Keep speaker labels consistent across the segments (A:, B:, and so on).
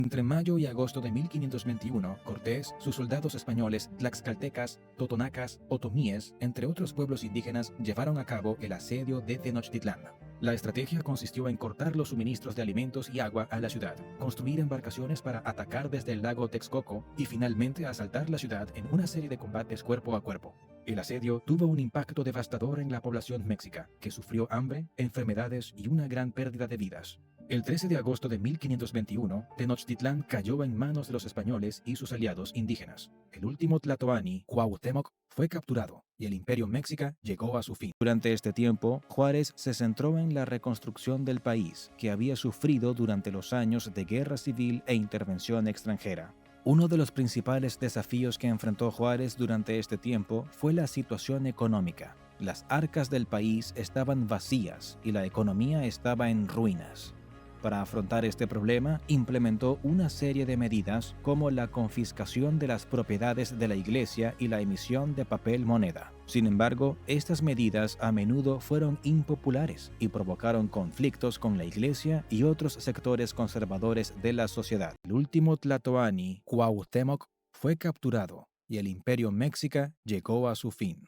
A: Entre mayo y agosto de 1521, Cortés, sus soldados españoles, tlaxcaltecas, totonacas, otomíes, entre otros pueblos indígenas, llevaron a cabo el asedio de Tenochtitlán. La estrategia consistió en cortar los suministros de alimentos y agua a la ciudad, construir embarcaciones para atacar desde el lago Texcoco y finalmente asaltar la ciudad en una serie de combates cuerpo a cuerpo. El asedio tuvo un impacto devastador en la población mexica, que sufrió hambre, enfermedades y una gran pérdida de vidas. El 13 de agosto de 1521, Tenochtitlán cayó en manos de los españoles y sus aliados indígenas. El último tlatoani, Cuauhtémoc, fue capturado y el imperio mexica llegó a su fin. Durante este tiempo, Juárez se centró en la reconstrucción del país, que había sufrido durante los años de guerra civil e intervención extranjera. Uno de los principales desafíos que enfrentó Juárez durante este tiempo fue la situación económica. Las arcas del país estaban vacías y la economía estaba en ruinas. Para afrontar este problema, implementó una serie de medidas como la confiscación de las propiedades de la iglesia y la emisión de papel moneda. Sin embargo, estas medidas a menudo fueron impopulares y provocaron conflictos con la iglesia y otros sectores conservadores de la sociedad. El último tlatoani, Cuauhtémoc, fue capturado y el imperio mexica llegó a su fin.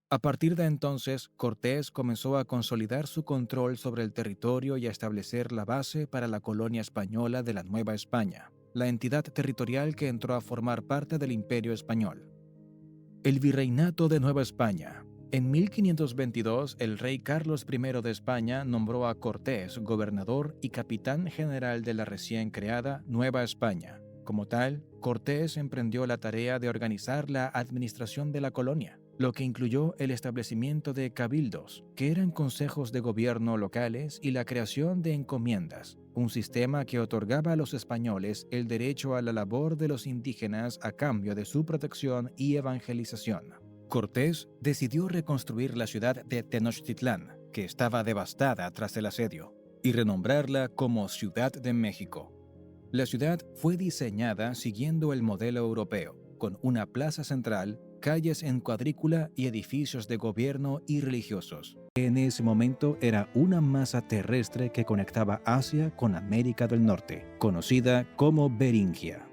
A: A partir de entonces, Cortés comenzó a consolidar su control sobre el territorio y a establecer la base para la colonia española de la Nueva España, la entidad territorial que entró a formar parte del Imperio Español. El Virreinato de Nueva España. En 1522, el rey Carlos I de España nombró a Cortés gobernador y capitán general de la recién creada Nueva España. Como tal, Cortés emprendió la tarea de organizar la administración de la colonia, lo que incluyó el establecimiento de cabildos, que eran consejos de gobierno locales, y la creación de encomiendas, un sistema que otorgaba a los españoles el derecho a la labor de los indígenas a cambio de su protección y evangelización. Cortés decidió reconstruir la ciudad de Tenochtitlán, que estaba devastada tras el asedio, y renombrarla como Ciudad de México. La ciudad fue diseñada siguiendo el modelo europeo, con una plaza central, calles en cuadrícula y edificios de gobierno y religiosos. En ese momento era una masa terrestre que conectaba Asia con América del Norte, conocida como Beringia.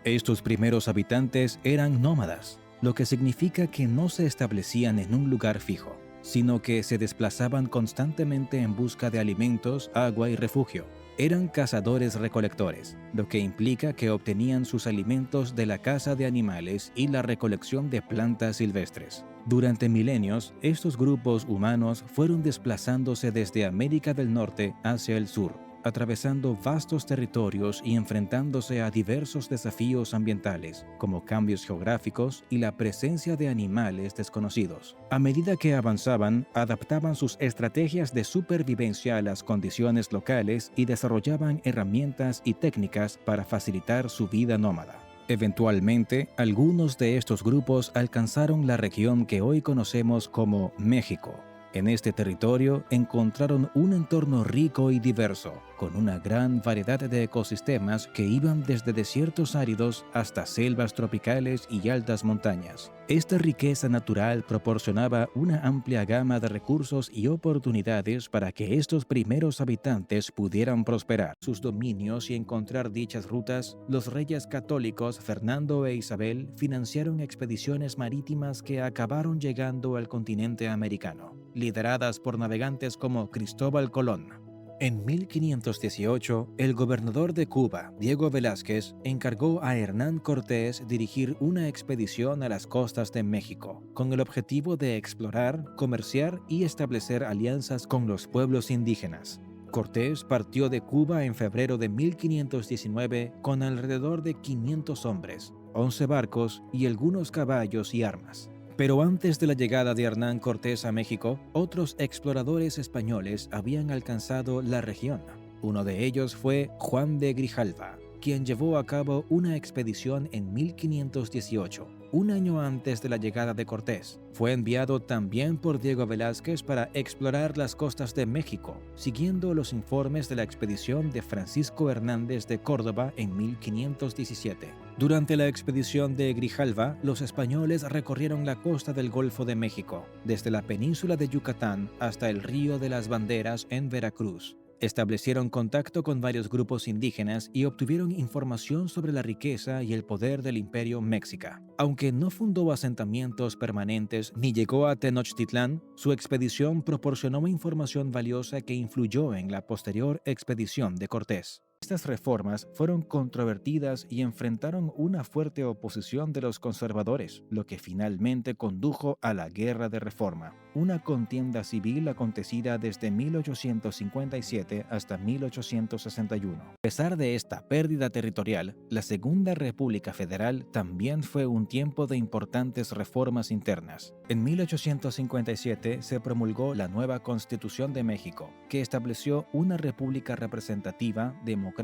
A: Estos primeros habitantes eran nómadas, lo que significa que no se establecían en un lugar fijo, sino que se desplazaban constantemente en busca de alimentos, agua y refugio. Eran cazadores-recolectores, lo que implica que obtenían sus alimentos de la caza de animales y la recolección de plantas silvestres. Durante milenios, estos grupos humanos fueron desplazándose desde América del Norte hacia el sur, atravesando vastos territorios y enfrentándose a diversos desafíos ambientales, como cambios geográficos y la presencia de animales desconocidos. A medida que avanzaban, adaptaban sus estrategias de supervivencia a las condiciones locales y desarrollaban herramientas y técnicas para facilitar su vida nómada. Eventualmente, algunos de estos grupos alcanzaron la región que hoy conocemos como México. En este territorio encontraron un entorno rico y diverso, con una gran variedad de ecosistemas que iban desde desiertos áridos hasta selvas tropicales y altas montañas. Esta riqueza natural proporcionaba una amplia gama de recursos y oportunidades para que estos primeros habitantes pudieran prosperar sus dominios y encontrar dichas rutas. Los reyes católicos Fernando e Isabel financiaron expediciones marítimas que acabaron llegando al continente americano, lideradas por navegantes como Cristóbal Colón. En 1518, el gobernador de Cuba, Diego Velázquez, encargó a Hernán Cortés dirigir una expedición a las costas de México, con el objetivo de explorar, comerciar y establecer alianzas con los pueblos indígenas. Cortés partió de Cuba en febrero de 1519 con alrededor de 500 hombres, 11 barcos y algunos caballos y armas. Pero antes de la llegada de Hernán Cortés a México, otros exploradores españoles habían alcanzado la región. Uno de ellos fue Juan de Grijalva, quien llevó a cabo una expedición en 1518, un año antes de la llegada de Cortés. Fue enviado también por Diego Velázquez para explorar las costas de México, siguiendo los informes de la expedición de Francisco Hernández de Córdoba en 1517. Durante la expedición de Grijalva, los españoles recorrieron la costa del Golfo de México, desde la península de Yucatán hasta el Río de las Banderas en Veracruz. Establecieron contacto con varios grupos indígenas y obtuvieron información sobre la riqueza y el poder del Imperio Mexica. Aunque no fundó asentamientos permanentes ni llegó a Tenochtitlán, su expedición proporcionó información valiosa que influyó en la posterior expedición de Cortés. Estas reformas fueron controvertidas y enfrentaron una fuerte oposición de los conservadores, lo que finalmente condujo a la Guerra de Reforma, una contienda civil acontecida desde 1857 hasta 1861. A pesar de esta pérdida territorial, la Segunda República Federal también fue un tiempo de importantes reformas internas. En 1857 se promulgó la nueva Constitución de México, que estableció una república representativa, democrática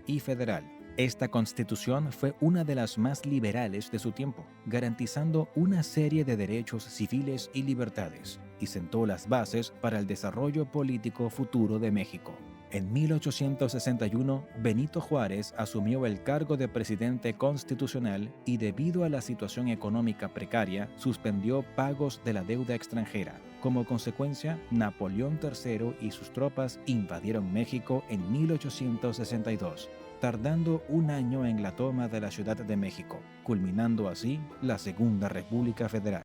A: y federal. Esta constitución fue una de las más liberales de su tiempo, garantizando una serie de derechos civiles y libertades, y sentó las bases para el desarrollo político futuro de México. En 1861, Benito Juárez asumió el cargo de presidente constitucional y, debido a la situación económica precaria, suspendió pagos de la deuda extranjera. Como consecuencia, Napoleón III y sus tropas invadieron México en 1862, tardando un año en la toma de la Ciudad de México, culminando así la Segunda República Federal.